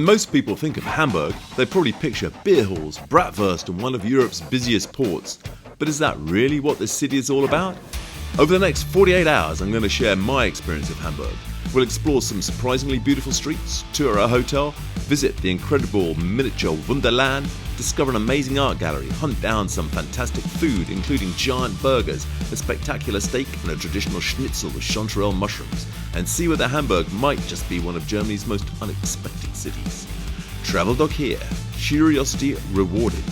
Most people think of Hamburg, they probably picture beer halls, bratwurst and one of Europe's busiest ports. But is that really what this city is all about? Over the next 48 hours I'm going to share my experience of Hamburg. We'll explore some surprisingly beautiful streets, tour a hotel, visit the incredible Miniatur Wunderland, discover an amazing art gallery, hunt down some fantastic food including giant burgers, a spectacular steak and a traditional Schnitzel with Chanterelle Mushrooms, and see whether Hamburg might just be one of Germany's most unexpected cities. TravelDog here, curiosity rewarded.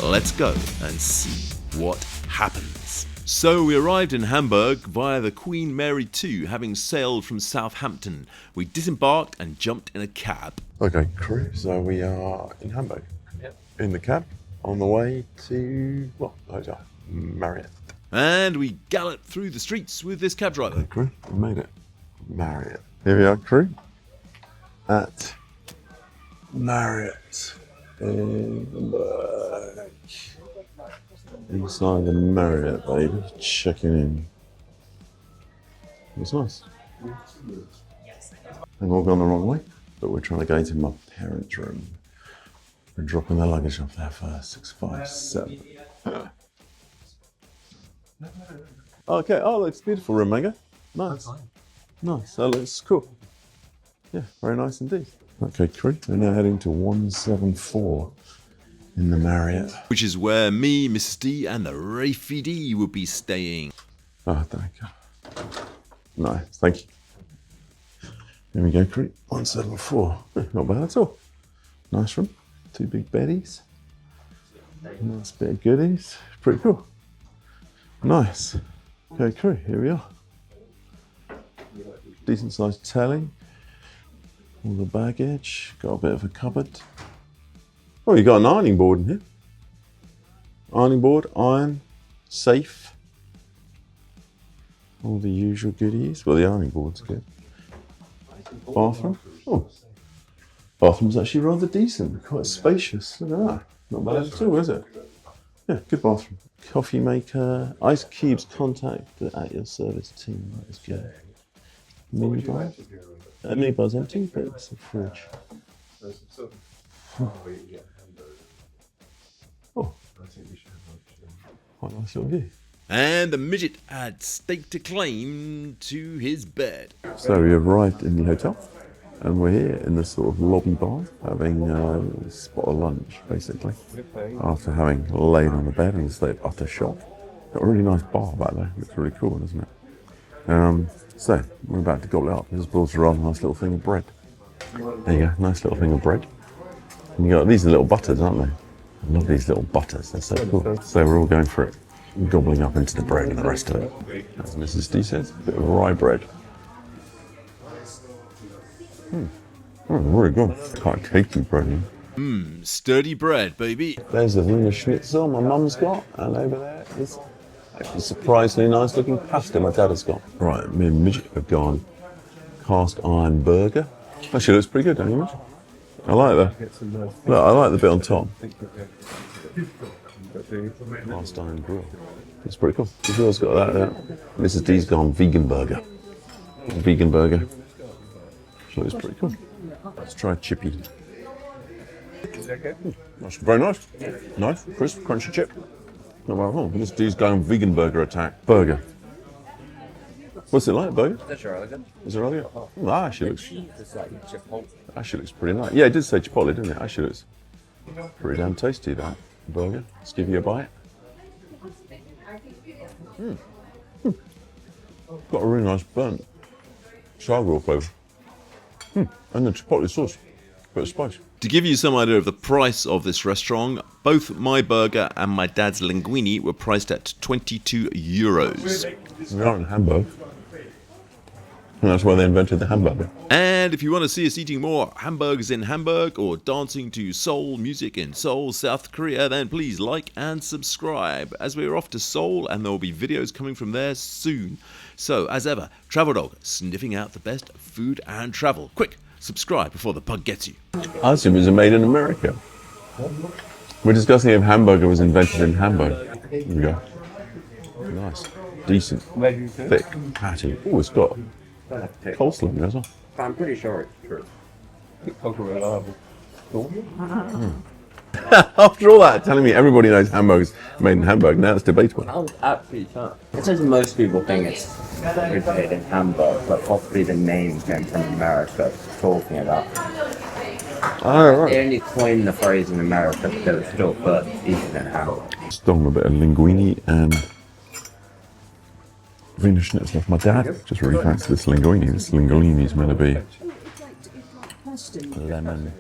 Let's go and see what happens. So we arrived in Hamburg via the Queen Mary II, having sailed from Southampton. We disembarked and jumped in a cab. Okay, crew, so we are in Hamburg. Yep. In the cab, on the way to, hotel, Marriott. And we galloped through the streets with this cab driver. Okay, crew, we made it. Marriott. Here we are, crew, at Marriott in Hamburg. Inside the Marriott, baby, checking in. It's nice. They've all gone the wrong way, but we're trying to go into my parents' room. We're dropping the luggage off there first. 657. Okay, it's a beautiful room, Mega. Nice. Nice, that looks cool. Yeah, very nice indeed. Okay, crew, we're now heading to 174. In the Marriott. Which is where me, Mrs. D and the Rafie D will be staying. Oh, thank you. Nice, thank you. Here we go, crew. 174. Not bad at all. Nice room. 2 big beddies. Nice bit of goodies. Pretty cool. Nice. Okay, crew, here we are. Decent sized telly. All the baggage. Got a bit of a cupboard. Oh, you got an ironing board in here. Ironing board, iron, safe. All the usual goodies. Well, the ironing board's good. Bathroom. Oh, bathroom's actually rather decent. Quite spacious. Look at that. Not bad at all, is it? Yeah, good bathroom. Coffee maker. Ice cubes contact at your service team. That is good. Minibar. Minibar's empty, but it's a fridge. Oh, quite a nice little view. And the midget had staked a claim to his bed. So we arrived in the hotel and we're here in the sort of lobby bar having a spot of lunch basically. After having laid on the bed in a state of utter shock. Got a really nice bar back there, looks really cool, doesn't it? So we're about to gobble it up. This brought a rather nice little thing of bread. There you go, nice little thing of bread. And you got these are little butters, aren't they? I love these little butters, they're so cool. So we're all going for it, gobbling up into the bread and the rest of it. As Mrs. D says, a bit of rye bread. Really good. Quite cakey bread. Sturdy bread, baby. There's the Wiener Schnitzel my mum's got, and over there is actually surprisingly nice looking pasta my dad has got. Right, me and Midget have gone cast iron burger. Actually looks pretty good, don't you, Midget? I like that. Look, I like the bit on top. Cast iron grill. It's pretty cool. The girl's got that. Mrs. D's gone vegan burger. Vegan burger. So it's pretty cool. Let's try chippy. That's very nice. Nice, crisp, crunchy chip. Not bad at all. Mrs. D's going vegan burger attack. Burger. What's it like, burger? That's really good. Is it really good? Oh, that actually looks pretty nice. Yeah, it did say Chipotle, didn't it? Actually looks pretty damn tasty, that burger. Let's give you a bite. Got a really nice burnt charcoal flavour. And the Chipotle sauce. Bit of spice. To give you some idea of the price of this restaurant, both my burger and my dad's linguine were priced at €22. We are in Hamburg. And that's why they invented the hamburger. And if you want to see us eating more hamburgers in Hamburg or dancing to soul music in Seoul, South Korea, then please like and subscribe, as we're off to Seoul and there will be videos coming from there soon. So, as ever, TravelDog, sniffing out the best food and travel. Quick, subscribe before the bug gets you. I assume it was made in America. We're discussing if hamburger was invented in Hamburg. Here we go. Nice, decent, thick patty. Oh, it's got coleslaw in there as well. I'm pretty sure it's true. After all that, telling me everybody knows Hamburg's made in Hamburg, now it's debatable. I was absolutely shocked. It says most people think it's originated in Hamburg, but possibly the name came from America talking about. Oh, right. They only coined the phrase in America because it was still first eaten in Hamburg. Stolen a bit of linguine and Wiener Schnitzel off my dad. Just really fancy this linguine. This linguine is meant to be lemon,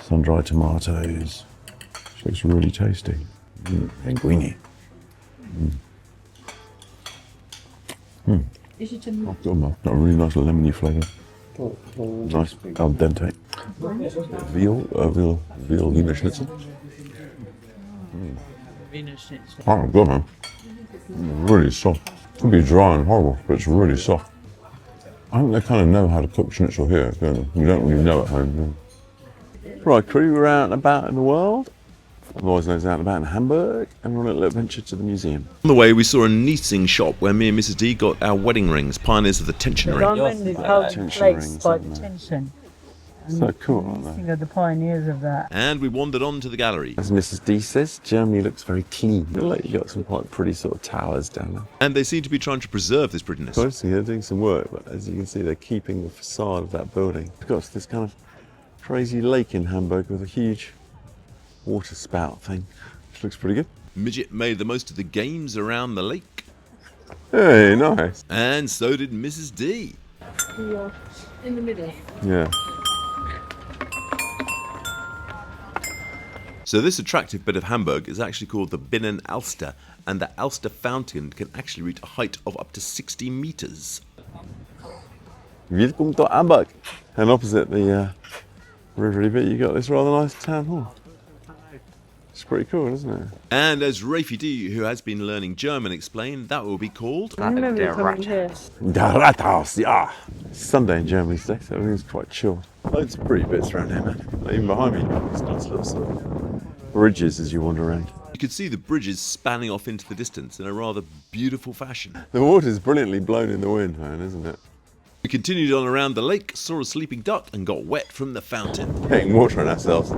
sun-dried tomatoes. Which looks really tasty. Linguine. Oh, God, got a really nice lemony flavour. Nice al dente. Veal Wiener Schnitzel. Oh, good, man. Really soft. Could be dry and horrible, but it's really soft. I think they kind of know how to cook schnitzel here, don't they? We don't really know at home. Right, crew, we're out and about in the world. Otherwise known as out and about in Hamburg, and we're on a little adventure to the museum. On the way, we saw a knitting shop where me and Mrs. D got our wedding rings, pioneers of the tension ring. Diamond is held in Tension place rings, by aren't the they? tension. So cool, aren't they? Think of the pioneers of that. And we wandered on to the gallery. As Mrs. D says, Germany looks very clean. Like you got some quite pretty sort of towers down there. And they seem to be trying to preserve this prettiness. Obviously, they're doing some work, but as you can see, they're keeping the facade of that building. It's got this kind of crazy lake in Hamburg with a huge water spout thing, which looks pretty good. Midget made the most of the games around the lake. Hey, nice. And so did Mrs. D. You're in the middle. Yeah. So this attractive bit of Hamburg is actually called the Binnenalster, and the Alster fountain can actually reach a height of up to 60 meters. Willkommen to Hamburg. And opposite the rivery bit, you got this rather nice town hall. It's pretty cool, isn't it? And as Rafi D, who has been learning German, explained, that will be called... I remember you coming here. Der Rathaus, yeah. It's Sunday in Germany today, so everything's quite chill. Loads of pretty bits around here, man. Like even behind me, there's nice little sort of bridges as you wander around. You could see the bridges spanning off into the distance in a rather beautiful fashion. The water's brilliantly blown in the wind, man, isn't it? We continued on around the lake, saw a sleeping duck, and got wet from the fountain. Getting water on ourselves.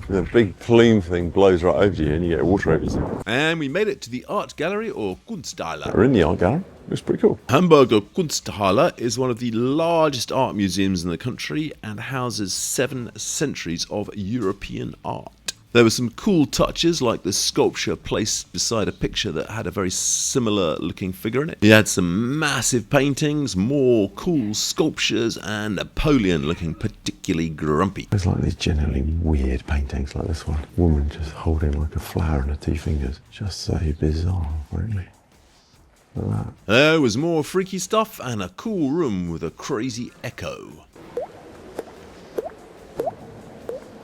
The big plume thing blows right over you and you get water over you. And we made it to the art gallery, or Kunsthalle. We're in the art gallery. It was pretty cool. Hamburger Kunsthalle is one of the largest art museums in the country and houses 7 centuries of European art. There were some cool touches, like the sculpture placed beside a picture that had a very similar looking figure in it. You had some massive paintings, more cool sculptures, and Napoleon looking particularly grumpy. There's like these generally weird paintings like this one. Woman just holding like a flower in her 2 fingers. Just so bizarre, really. Look at that. There was more freaky stuff and a cool room with a crazy echo.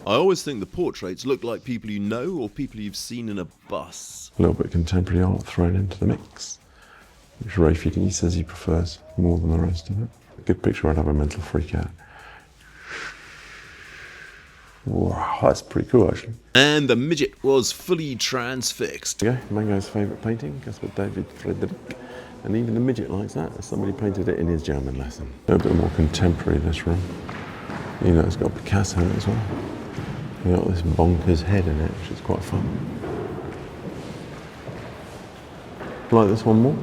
I always think the portraits look like people you know or people you've seen in a bus. A little bit of contemporary art thrown into the mix, which Rafi D says he prefers more than the rest of it. A good picture, I'd have a mental freak out. Wow, that's pretty cool actually. And the midget was fully transfixed. There you go, Mango's favourite painting, guess what, David Frederick. And even the midget likes that, somebody painted it in his German lesson. A bit more contemporary, this room. You know, it's got Picasso in it as well. You got this bonkers head in it, which is quite fun. Like this one more?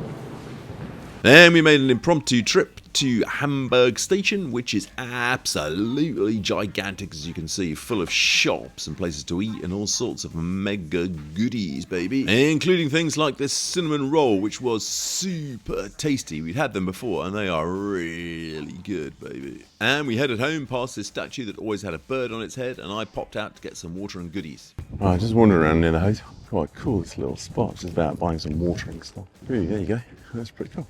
Then we made an impromptu trip to Hamburg Station, which is absolutely gigantic, as you can see, full of shops and places to eat and all sorts of mega goodies, baby. Including things like this cinnamon roll, which was super tasty. We'd had them before and they are really good, baby. And we headed home past this statue that always had a bird on its head, and I popped out to get some water and goodies. I just wandered around near the hotel. Quite cool, this little spot. Just about buying some watering stuff. There you go. That's pretty cool.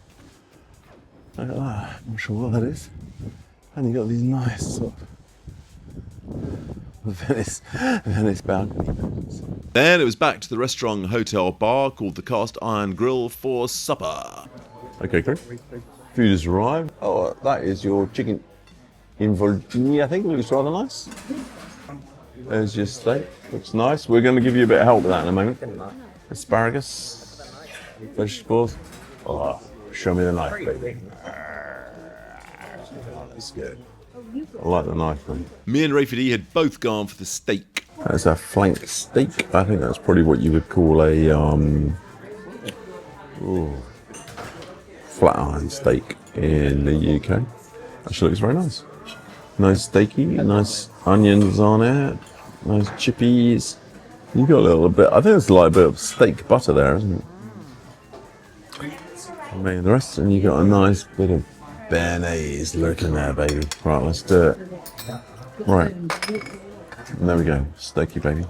Look at that. I'm not sure what that is. And you got these nice sort of Venice balcony. Then it was back to the restaurant hotel bar called the Cast Iron Grill for supper. Okay, great. Food has arrived. Oh, that is your chicken involtini, I think. Looks rather nice. There's your steak. Looks nice. We're going to give you a bit of help with that in a moment. Asparagus. Vegetables. Oh, show me the knife, baby. Oh, that's good. I like the knife one. Me and Rafidi had both gone for the steak. That's a flank steak. I think that's probably what you would call a flat iron steak in the UK. Actually looks very nice. Nice steaky, nice onions on it, nice chippies. You got a little bit, I think it's like a bit of steak butter there, isn't it? I mean, the rest, and you got a nice bit of béarnaise lurking there, baby. Right, let's do it. Right. And there we go, steaky, baby.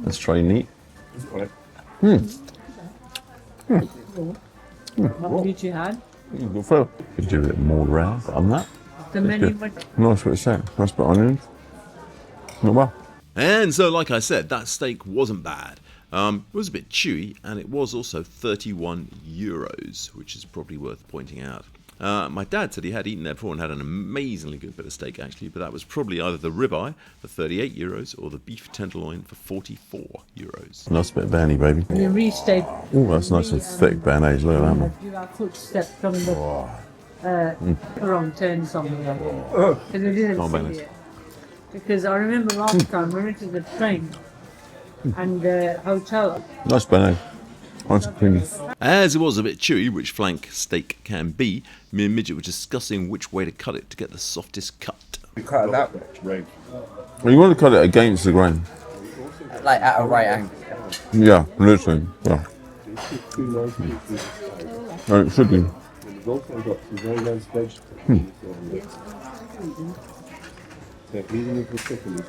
Let's try neat. What did you had? Good flavor. Could do a bit more red on that. The menu was Nice what it's saying. Nice bit of onions. Not well. And so, like I said, that steak wasn't bad. It was a bit chewy, and it was also 31 euros, which is probably worth pointing out. My dad said he had eaten there before and had an amazingly good bit of steak, actually, but that was probably either the ribeye for 38 euros or the beef tenderloin for 44 euros. Nice bit of béarnaise, baby. you restate. Oh, that's nice and thick béarnaise. Look at that, man. You have footsteps from the wrong turn somewhere. Because we didn't Come on, see it. Because I remember last time we went to the train and the hotel. Nice béarnaise. Nice and creamy. As it was a bit chewy, which flank steak can be, me and Midget were discussing which way to cut it to get the softest cut. We cut it that way. Well, you want to cut it against the grain. Like at a right angle. Yeah, literally. Yeah. No, it should be. We've also got some very nice vegetables. So even if the chicken is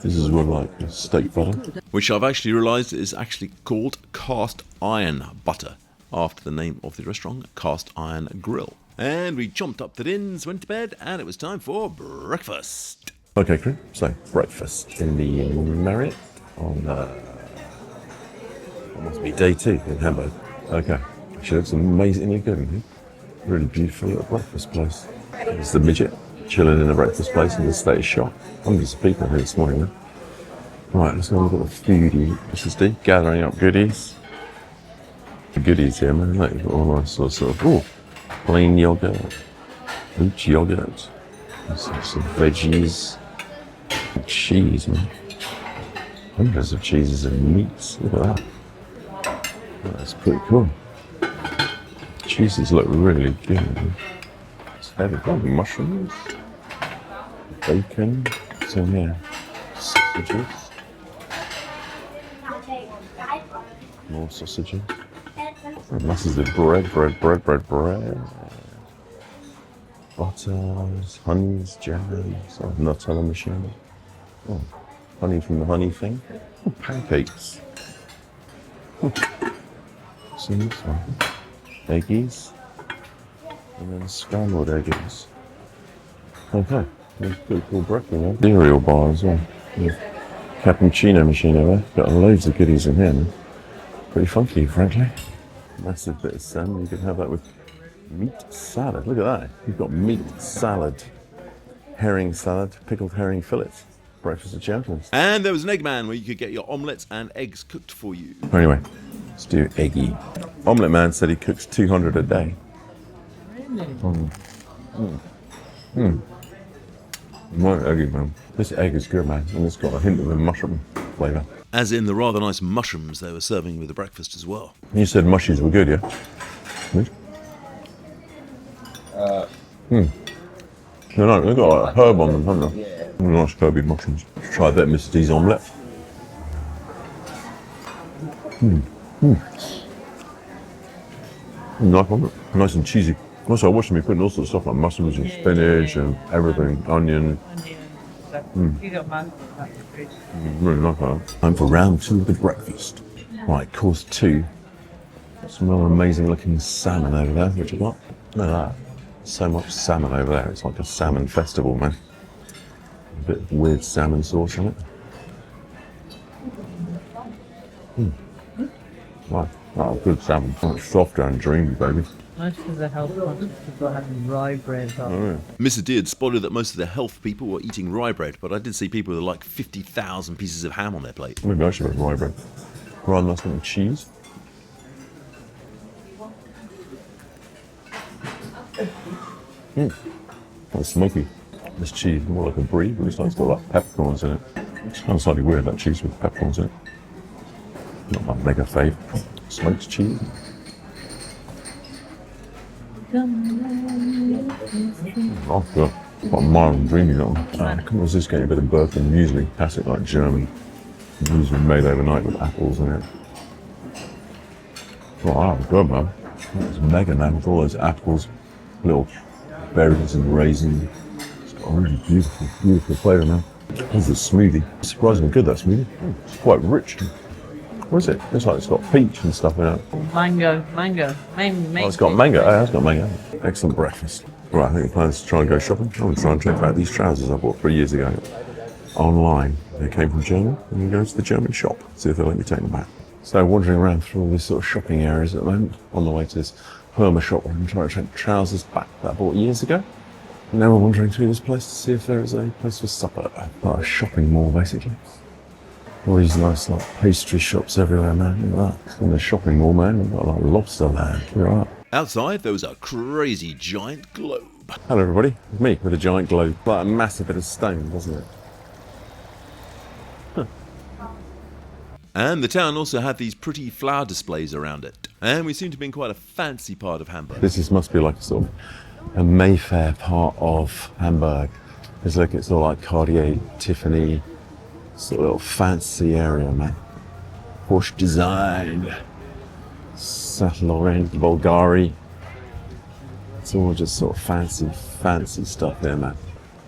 This is what like steak butter. Which I've actually realised is actually called cast iron butter, after the name of the restaurant, Cast Iron Grill. And we jumped up the dins, went to bed, and it was time for breakfast. Okay, crew. So breakfast in the Marriott on what must be day 2 in Hamburg. Okay, she looks amazingly good in here. Really beautiful little breakfast place. There's the midget chilling in a breakfast place in the state of shock. Hundreds of people here this morning. Right, let's go look at the foodie. This is Steve gathering up goodies. The goodies here, man. Like, you've got all nice sort of plain yogurt, oat yogurt, some veggies, and cheese, man. Hundreds of cheeses and meats. Look at that. That's pretty cool. Cheeses look really good. It's heavy. Oh, mushrooms, bacon, some here, sausages, more sausages. Masses of bread, butters, honeys, jams, Nutella machine. Oh, honey from the honey thing. Oh, pancakes. See this one. Eggies. And then scrambled eggies. Okay, that's pretty cool breakfast. Cereal bar as well. Yeah. Cappuccino machine over there. Got loads of goodies in here, man. Pretty funky, frankly. Massive bit of salmon. You can have that with meat salad. Look at that. You've got meat salad, herring salad, pickled herring fillets. Breakfast of champions. And there was an egg man where you could get your omelettes and eggs cooked for you. Anyway, let's do eggy. Omelette man said he cooks 200 a day. My eggy, man. This egg is good, man, and it's got a hint of a mushroom flavour. As in the rather nice mushrooms they were serving with the breakfast as well. You said mushies were good, yeah? Good? No, they've got like a herb on them, haven't they? Yeah. Nice herby mushrooms. Try a bit of Mr. D's omelette. Nice omelette. Nice and cheesy. Also, I watched me putting all sorts of stuff like mushrooms and spinach and everything, onion. Really like that. Time for round 2 of the breakfast. Right, course 2. Some rather amazing looking salmon over there, which I got. Look at that. So much salmon over there. It's like a salmon festival, man. A bit of weird salmon sauce on it. Wow, oh, good salmon. Oh, it's soft and dreamy, baby. Most of the health conscious people having rye bread. Mr. D had spotted that most of the health people were eating rye bread, but I did see people with like 50,000 pieces of ham on their plate. Maybe I should have rye bread. Rather nice little cheese. Quite smoky. This cheese is more like a brie, but it's got like peppercorns in it. It's kind of slightly weird, that cheese with peppercorns in it. Not my mega fave. Smoked cheese. Oh, God. Quite mild and dreamy, that one. I couldn't resist getting a bit of Birkin muesli. Classic, like German. Muesli made overnight with apples in it. Oh, that was good, man. That was mega, man, with all those apples, little berries and raisins. It's got a really beautiful, beautiful flavour, man. This is a smoothie. Surprisingly good, that smoothie. It's quite rich. What is it? Looks like it's got peach and stuff in it. Mango. Oh, it's got mango. Oh, it's got mango. Excellent breakfast. Right, I think the plan is to try and go shopping. I'm going to try and check out these trousers I bought 3 years ago online. They came from Germany. I'm going to go to the German shop, see if they'll let me take them back. So wandering around through all these sort of shopping areas at the moment, on the way to this Hermer shop where I'm trying to check trousers back that I bought years ago. And now we're wandering through this place to see if there is a place for supper. Like a shopping mall, basically. All these nice like pastry shops everywhere, man. Look at that. In the shopping mall, man, we've got like lobster land. You're right. Outside, there was a crazy giant globe. Hello, everybody. It's me with a giant globe. Like a massive bit of stone, doesn't it? And the town also had these pretty flower displays around it. And we seem to be in quite a fancy part of Hamburg. Must be like a sort of a Mayfair part of Hamburg. It's like it's all like Cartier, Tiffany, sort of little fancy area, man. Porsche design, Saint Laurent, Bulgari. It's all just sort of fancy stuff there, man.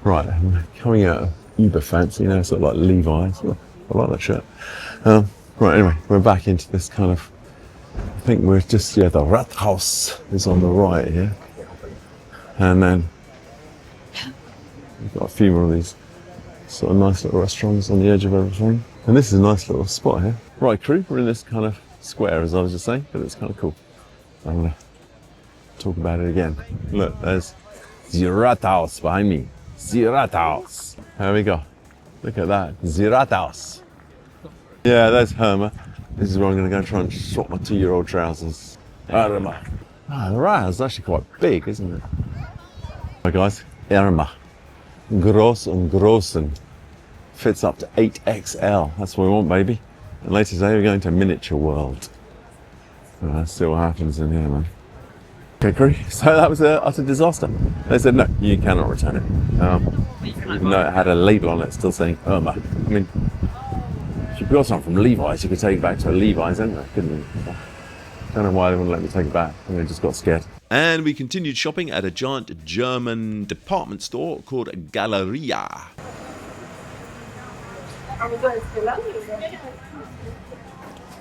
Right, I'm coming out of uber fancy, you know, sort of like Levi's. I like that shirt. Right, anyway, we're back into this kind of, I think we're just, the Rathaus is on the right here. And then we've got a few more of these sort of nice little restaurants on the edge of everything. And this is a nice little spot here. Right, crew, we're in this kind of square, as I was just saying, but it's kind of cool. I'm going to talk about it again. Look, there's the Rathaus behind me. The Rathaus. There we go. Look at that. The Rathaus. Yeah, there's Hermer. This is where I'm going to go try and swap my 2-year-old trousers. Hermer. The Rathaus is actually quite big, isn't it? Right, guys. Hermer. Gross and grossen. Fits up to 8XL. That's what we want, baby. And later today we're going to Miniatur World. Let's see what happens in here, man. Okay, crew. So that was an utter disaster. They said, no, you cannot return it. Even though it had a label on it still saying Hermer. I mean, if you got something from Levi's, you could take it back to a Levi's, hadn't you? Couldn't you? Don't know why they wouldn't let me take it back. I think they just got scared. And we continued shopping at a giant German department store called Galeria.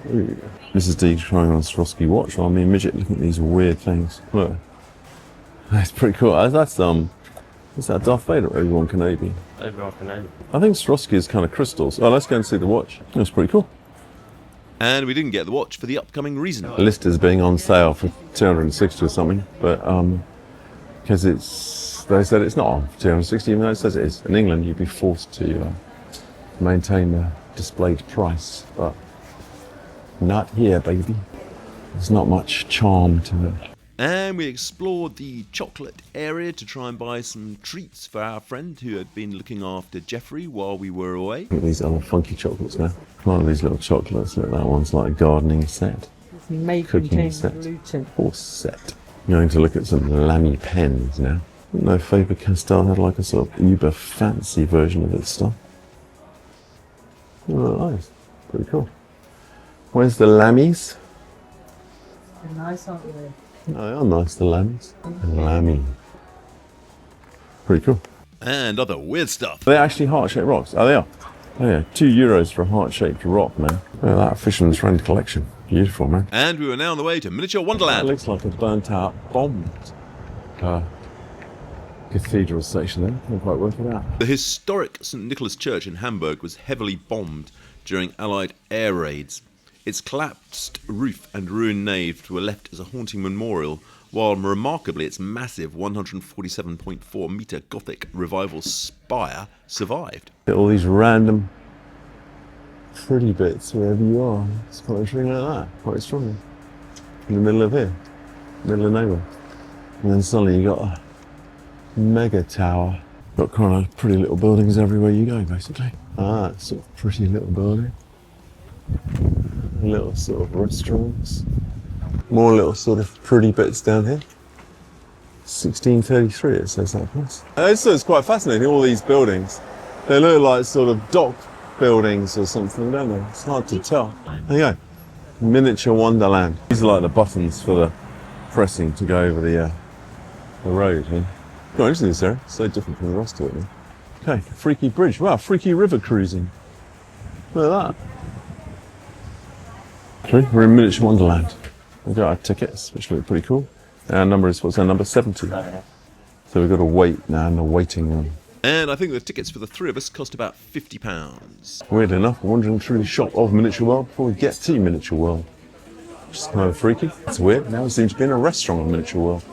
Ooh. Mrs. D trying on a Swarovski watch while me and Midget looking at these weird things. Look. That's pretty cool. That's is that Darth Vader or Obi-Wan Kenobi? Obi-Wan Kenobi. I think Swarovski is kind of crystals. Oh, let's go and see the watch. That's pretty cool. And we didn't get the watch for the upcoming reason. The list is being on sale for 260 or something, but because they said it's not on for 260, even though it says it is. In England, you'd be forced to maintain the displayed price, but not here, baby. There's not much charm to it. And we explored the chocolate area to try and buy some treats for our friend who had been looking after Jeffrey while we were away. Look at these other funky chocolates now. One of these little chocolates, look, that one's like a gardening set. It's made Cooking contain set. gluten. Horse set. I'm going to look at some lammy pens now. I didn't know Faber-Castell had like a sort of uber fancy version of its stuff. Oh, nice. Pretty cool. Where's the lammies? They're nice, aren't they? Oh, they are nice, the lammies. Lammy. Pretty cool. And other weird stuff. They're actually heart-shaped rocks. Oh, they are. Oh, yeah. €2 for a heart-shaped rock, man. Look at that Fisherman's Friend collection. Beautiful, man. And we were now on the way to Miniatur That Wunderland. looks like a burnt-out, bombed cathedral section there. Can't quite work it out. The historic St. Nicholas Church in Hamburg was heavily bombed during Allied air raids. Its collapsed roof and ruined nave were left as a haunting memorial, while remarkably its massive 147.4 metre Gothic revival spire survived. All these random pretty bits wherever you are. It's quite interesting like that. Quite strong. In the middle of here. Middle of nowhere. And then suddenly you got mega tower. Got kind of pretty little buildings everywhere you go, basically. Ah, it's sort of pretty little building. Little sort of restaurants. More little sort of pretty bits down here. 1633 it says that place. It's quite fascinating, all these buildings. They look like sort of dock buildings or something, don't they? It's hard to tell. There you go. Miniature Wonderland. These are like the buttons for the pressing to go over the road. Yeah? Quite interesting this area. So different from the rest of it. Yeah? Okay, freaky bridge. Wow, freaky river cruising. Look at that. Okay, we're in Miniature Wonderland. We've got our tickets, which look pretty cool. Our number is, what's our number? 70. So we've got to wait now in the waiting room. And I think the tickets for the three of us cost about £50. Weird enough, we're wandering through the shop of Miniature World before we get to Miniature World. Which is kind of freaky. It's weird. Now we seem to be in a restaurant of Miniature World,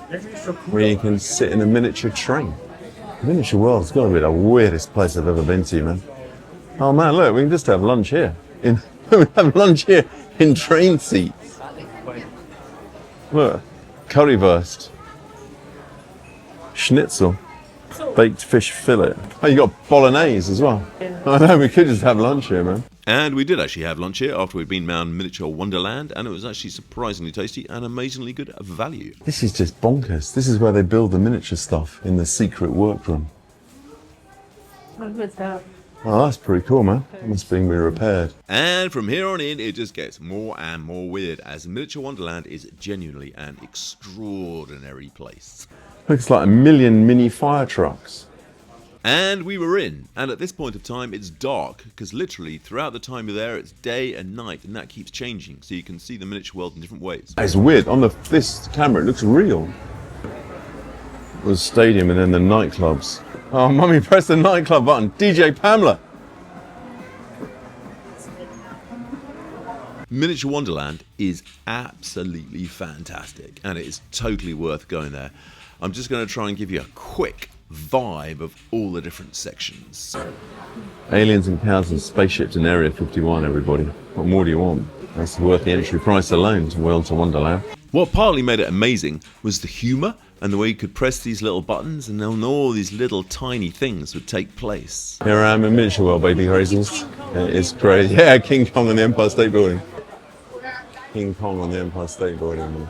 where you can sit in a miniature train. Miniature World's got to be the weirdest place I've ever been to, man. Oh man, look, we can just have lunch here. We have lunch here in train seats. Look, currywurst, Schnitzel, baked fish fillet. Oh, you got bolognese as well. I know, we could just have lunch here, man. And we did actually have lunch here after we'd been round Miniature Wonderland, and it was actually surprisingly tasty and amazingly good value. This is just bonkers. This is where they build the miniature stuff in the secret workroom. What was that? Oh, that's pretty cool, man. It must be repaired. And from here on in, it just gets more and more weird, as Miniature Wonderland is genuinely an extraordinary place. Looks like a million mini fire trucks. And we were in, and at this point of time it's dark, because literally throughout the time you're there it's day and night, and that keeps changing, so you can see the miniature world in different ways. It's weird, on this camera it looks real. The stadium and then the nightclubs. Oh, mummy, press the nightclub button. DJ Pamela. Miniature Wonderland is absolutely fantastic, and it is totally worth going there. I'm just going to try and give you a quick vibe of all the different sections. Aliens and cows and spaceships in Area 51, everybody. What more do you want? That's worth the entry price alone to World to Wonderland. What partly made it amazing was the humour and the way you could press these little buttons and then all these little tiny things would take place. Here I am in Miniature World, baby crazies. It's great. Yeah, King Kong on the Empire State Building. King Kong on the Empire State Building.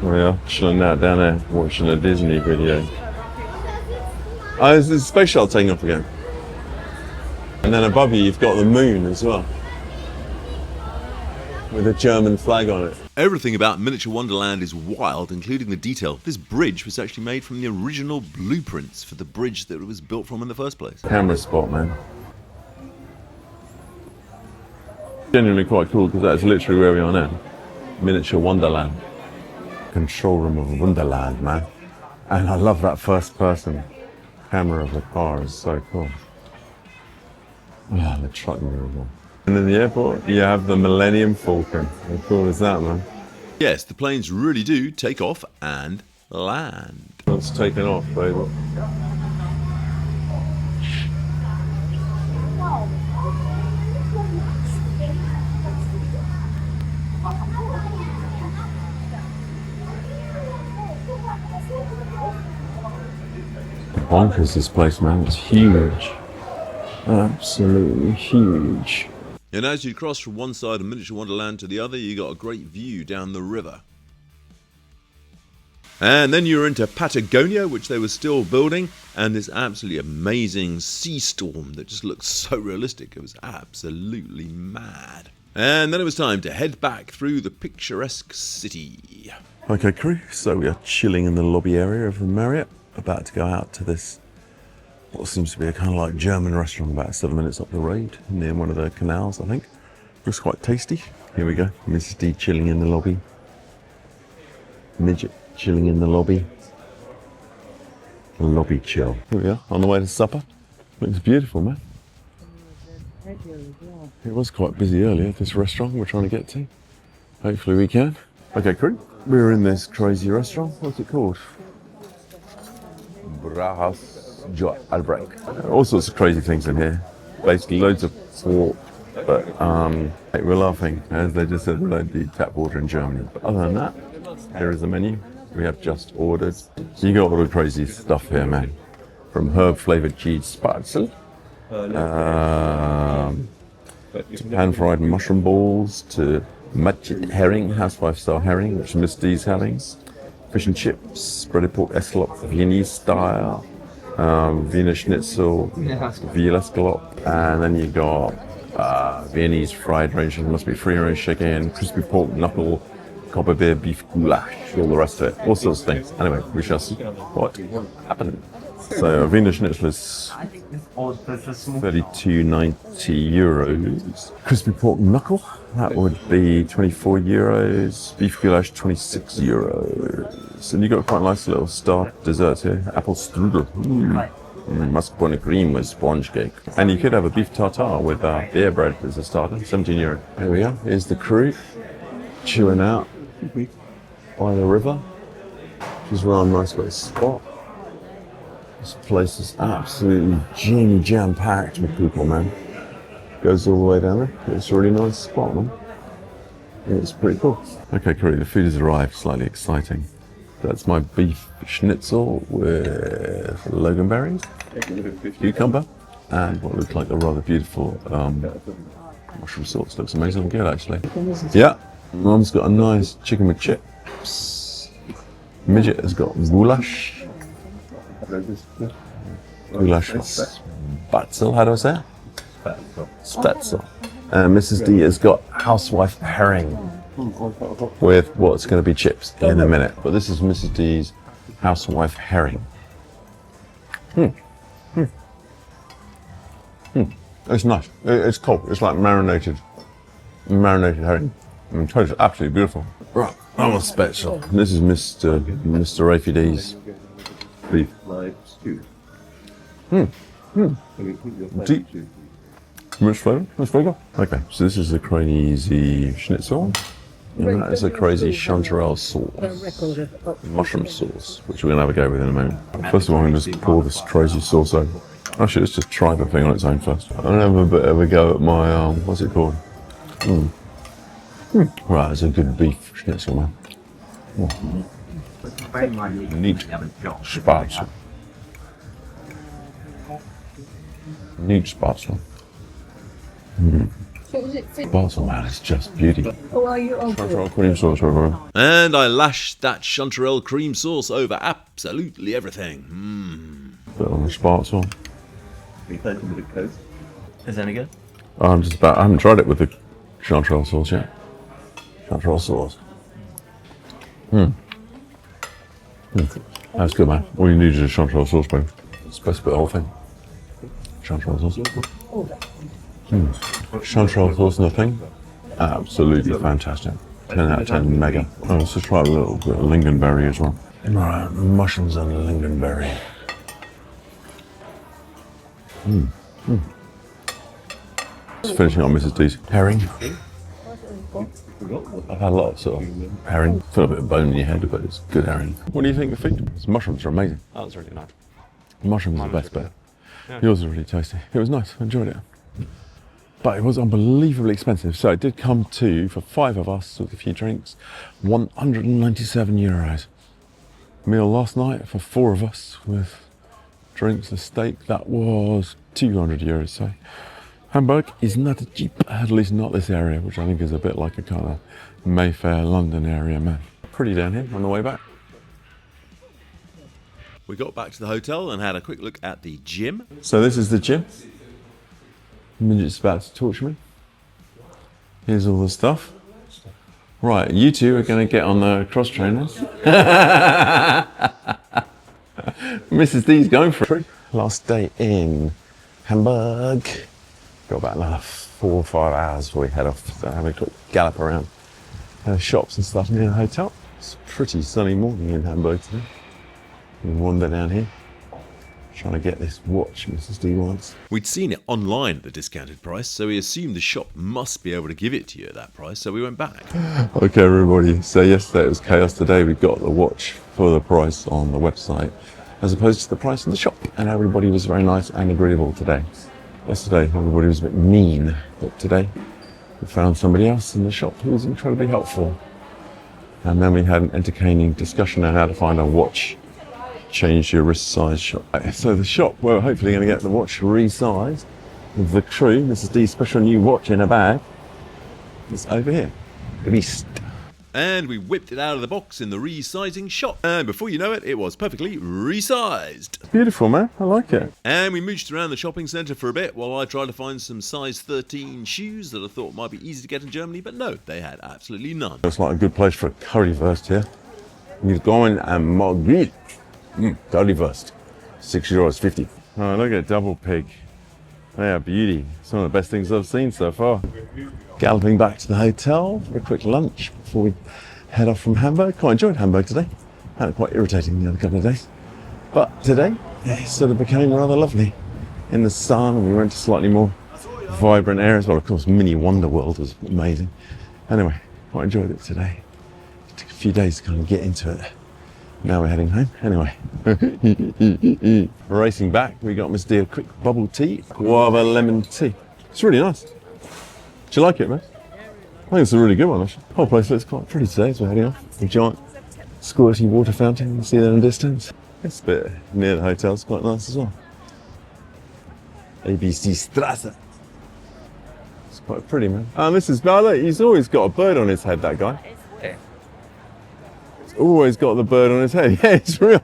We are chilling out down there, watching a Disney video. Oh, there's a space shuttle taking off again. And then above you, you've got the moon as well, with a German flag on it. Everything about Miniature Wonderland is wild, including the detail. This bridge was actually made from the original blueprints for the bridge that it was built from in the first place. Camera spot, man. Genuinely quite cool, because that's literally where we are now. Miniature Wonderland. Control room of Wonderland, man. And I love that first person camera of the car, is so cool. Ah, the truck mirror. And in the airport, you have the Millennium Falcon. How cool is that, man? Yes, the planes really do take off and land. It's taken off, baby. Bonkers, this place, man. It's huge. Absolutely huge. And as you cross from one side of Miniature Wonderland to the other, you got a great view down the river. And then you're into Patagonia, which they were still building, and this absolutely amazing sea storm that just looks so realistic. It was absolutely mad. And then it was time to head back through the picturesque city. Okay, crew, so we are chilling in the lobby area of the Marriott, about to go out to this, what seems to be a kind of like German restaurant about 7 minutes up the road, near one of the canals, I think. Looks quite tasty. Here we go, Mrs. D chilling in the lobby. Midget chilling in the lobby. Lobby chill. Here we are, on the way to supper. Looks beautiful, man. It was quite busy earlier, this restaurant we're trying to get to. Hopefully we can. Okay, crew, we're in this crazy restaurant. What's it called? Rathaus Albrecht. All sorts of crazy things in here. Basically loads of pork, but we're laughing as they just said they don't do tap water in Germany. But other than that, here is the menu. we have just ordered. So you got all the crazy stuff here, man. From herb-flavored cheese spätzle, to pan-fried mushroom balls, to matchet herring, housewife-style herring, which is Miss D's having. Fish and chips, breaded pork escalope, Viennese style, Wiener Schnitzel, veal escalope, and then you got Viennese fried range, must be free-range chicken, crispy pork knuckle, copper beer beef goulash, all the rest of it, all sorts of things. Anyway, we shall see what happens. So Wiener Schnitzel is €32.90. Crispy pork knuckle, that would be €24. Beef goulash, €26. And you got quite nice little star desserts here. Apple strudel. Mascarpone cream with sponge cake. And you could have a beef tartare with beer bread as a starter, €17. Here we go. Here's the crew chilling out by the river. Which is a rather nice little spot. This place is absolutely jam-packed with people, man. Goes all the way down there. It's a really nice spot, man. It's pretty cool. Okay, Curry, the food has arrived. Slightly exciting. That's my beef schnitzel with loganberries, cucumber, and what looks like a rather beautiful mushroom sauce. Looks amazing good, actually. Yeah, Mum's got a nice chicken with chips. Midget has got goulash. Goulash with spätzle, how do I say it? Spätzle. And Mrs. D has got housewife herring with what's going to be chips in a minute. But this is Mrs. D's housewife herring. It's nice. It's cold. It's like marinated herring. It tastes absolutely beautiful. Right, I'm a spätzle. This is Mr. Rafi D's beef. Deep. Much flavour? Much flavour? Okay, so this is a crazy schnitzel. And that is a crazy chanterelle sauce. Mushroom sauce, which we're going to have a go with in a moment. First of all, I'm going to just pour this crazy sauce over. Actually, let's just try the thing on its own first. I'm going to have a bit of a go at my, what's it called? Right, it's a good beef schnitzel, man. Neat spätzle. Neat spätzle. Spätzle, man, it's just beauty. Oh, are you Chanterelle cream sauce, right? And I lashed that chanterelle cream sauce over absolutely everything. Bit on the spätzle. Is that any good? I haven't tried it with the chanterelle sauce yet. Chanterelle sauce. That's good, man. All you need is a chanterelle sauce, babe. It's supposed to be the whole thing. Chanterelle sauce. Chanterelle sauce and the thing. Absolutely fantastic. 10 out of 10, mega. Oh, let's just try a little bit of lingonberry as well. Alright, mushrooms and lingonberry. Just finishing on Mrs. D's herring. I've had a lot of sort of herring. Feel a bit of bone in your head, but it's good herring. What do you think of the food? The mushrooms are amazing. Oh, that's really nice. Mushrooms are the best bit. Yours is really tasty. It was nice. I enjoyed it. But it was unbelievably expensive. So it did come to, for 5 of us with a few drinks, €197. Meal last night for 4 of us with drinks and steak, that was €200. So Hamburg is not cheap, at least not this area, which I think is a bit like a kind of Mayfair, London area, man. Pretty down here on the way back. We got back to the hotel and had a quick look at the gym. So this is the gym. Midget's about to torture me. Here's all the stuff. Right, you two are going to get on the cross trainers. Mrs. D's going for it. Last day in Hamburg. Got about another 4 or 5 hours before we head off. So having a quick gallop around shops and stuff near the hotel. It's a pretty sunny morning in Hamburg today. We wander down here, trying to get this watch Mrs. D wants. We'd seen it online at the discounted price, so we assumed the shop must be able to give it to you at that price, so we went back. Okay, everybody. So yesterday it was chaos. Today we got the watch for the price on the website, as opposed to the price in the shop. And everybody was very nice and agreeable today. Yesterday everybody was a bit mean, but today we found somebody else in the shop who was incredibly helpful. And then we had an entertaining discussion on how to find a watch, change your wrist size shop. So the shop, we're hopefully going to get the watch resized. With the crew, this is the special new watch in a bag. It's over here. Beast. And we whipped it out of the box in the resizing shop. And before you know it, it was perfectly resized. Beautiful, man. I like it. And we mooched around the shopping centre for a bit while I tried to find some size 13 shoes that I thought might be easy to get in Germany, but no, they had absolutely none. It's like a good place for a currywurst here. You're going and Margrit. Currywurst. €6.50. Oh, look at double pig. They are beauty. Some of the best things I've seen so far. Galloping back to the hotel for a quick lunch before we head off from Hamburg. Quite enjoyed Hamburg today. Had it quite irritating the other couple of days. But today, it sort of became rather lovely. In the sun, and we went to slightly more vibrant areas. Well, of course, Mini Wonder World was amazing. Anyway, quite enjoyed it today. It took a few days to kind of get into it. Now we're heading home. Anyway, racing back, we got Miss D a quick bubble tea, guava lemon tea. It's really nice. Do you like it, man? I think it's a really good one, actually. The whole place looks quite pretty today as we're heading off. A giant squirty water fountain, you see that in the distance. This bit near the hotel is quite nice as well. ABC Strasse. It's quite pretty, man. And this is Bella. He's always got a bird on his head, that guy. He's always got the bird on his head. Yeah, it's real.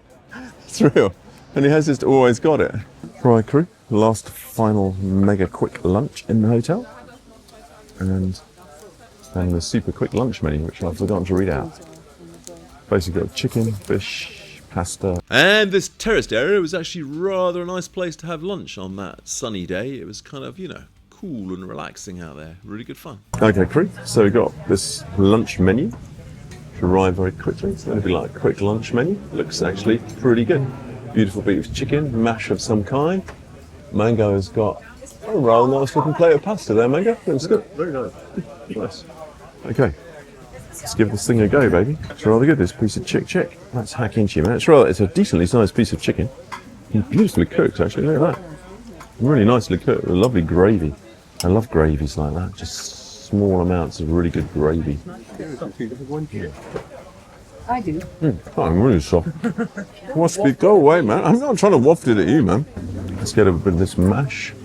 It's real. And he has just always got it. Right, crew. Last final mega quick lunch in the hotel. And then the super quick lunch menu, which I've forgotten to read out. Basically got chicken, fish, pasta. And this terraced area was actually rather a nice place to have lunch on that sunny day. It was kind of, you know, cool and relaxing out there. Really good fun. Okay, crew. So we got this lunch menu, which arrived very quickly. It's going to be like a quick lunch menu. Looks actually pretty good. Beautiful beef chicken, mash of some kind. Mango has got a rather nice looking plate of pasta there, Mango. Looks good. Very nice. Nice. Okay. Let's give this thing a go, baby. It's rather good, this piece of chick. Let's hack into you, man. It's a decently sized piece of chicken. Beautifully cooked, actually. Look at that. Really nicely cooked with lovely gravy. I love gravies like that. Just small amounts of really good gravy. I do. Oh, I'm really soft. Go away, man. I'm not trying to waft it at you, man. Let's get a bit of this mash.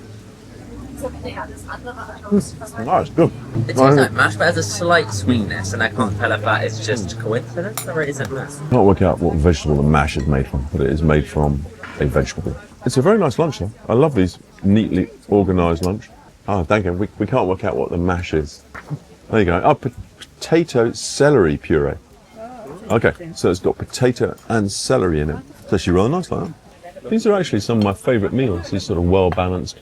Nice, good. It tastes like mash, but has a slight sweetness, and I can't tell if that is just coincidence or is it mash. Can't work out what vegetable the mash is made from, but it is made from a vegetable. It's a very nice lunch, though. I love these neatly organised lunch. Oh, thank you. We can't work out what the mash is. There you go. Oh, potato celery puree. Okay, so it's got potato and celery in it. It's actually rather nice like that. These are actually some of my favourite meals, these sort of well-balanced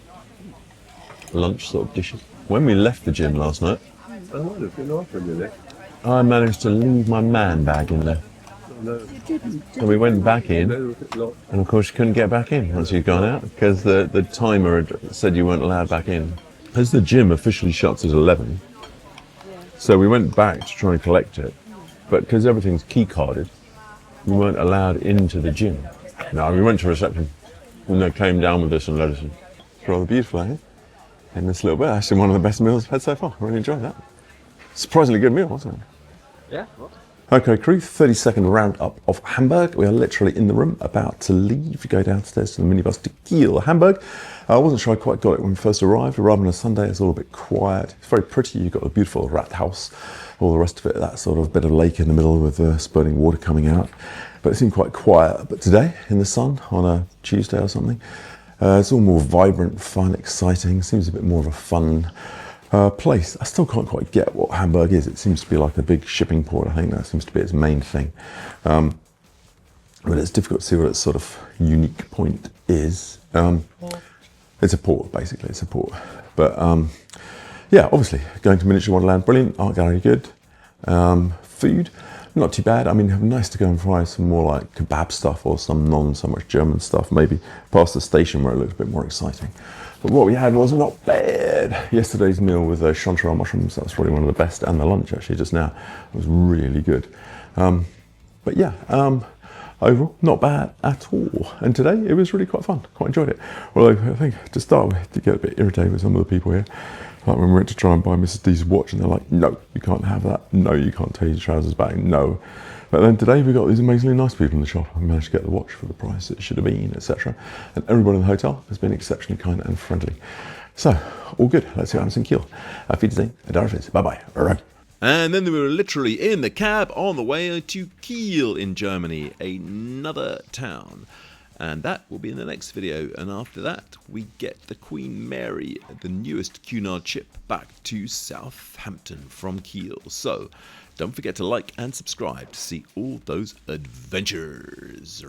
lunch sort of dishes. When we left the gym last night, I managed to leave my man bag in there. So we went back in, and of course you couldn't get back in once you'd gone out, because the timer had said you weren't allowed back in. As the gym officially shuts at 11, so we went back to try and collect it, but because everything's key carded, we weren't allowed into the gym. No, we went to reception, and they came down with us and let us in. It's rather beautiful, eh? In this little bit, actually one of the best meals I've had so far. I really enjoyed that. Surprisingly good meal, wasn't it? Yeah. Okay, crew, 30-second roundup of Hamburg. We are literally in the room, about to leave. We go downstairs to the minibus to Kiel, Hamburg. I wasn't sure I quite got it when we first arrived. Arrived on a Sunday, it's all a bit quiet. It's very pretty. You've got the beautiful Rathaus, all the rest of it, that sort of bit of lake in the middle with spurting water coming out. But it seemed quite quiet. But today, in the sun, on a Tuesday or something, it's all more vibrant, fun, exciting. Seems a bit more of a fun place. I still can't quite get what Hamburg is. It seems to be like a big shipping port. I think that seems to be its main thing. But it's difficult to see what its sort of unique point is. It's a port, basically. It's a port. But yeah, obviously, going to Miniatur Wunderland, brilliant. Art gallery, good. Food, not too bad. I mean, nice to go and try some more like kebab stuff or some non-so-much German stuff, maybe past the station where it looks a bit more exciting. But what we had was not bad. Yesterday's meal with Chanterelle Mushrooms, that was probably one of the best, and the lunch actually just now was really good. But yeah, overall, not bad at all. And today, it was really quite fun. Quite enjoyed it. Although I think to start with, to get a bit irritated with some of the people here. Like when we went to try and buy Mrs. D's watch and they're like, no, you can't have that. No, you can't take your trousers back. No. But then today we got these amazingly nice people in the shop and managed to get the watch for the price it should have been, etc. And everybody in the hotel has been exceptionally kind and friendly. So, all good. Let's see what happens in Kiel. Auf Wiedersehen. Bye-bye. And then we were literally in the cab on the way to Kiel in Germany, another town. And that will be in the next video. And after that, we get the Queen Mary, the newest Cunard ship, back to Southampton from Kiel. So don't forget to like and subscribe to see all those adventures.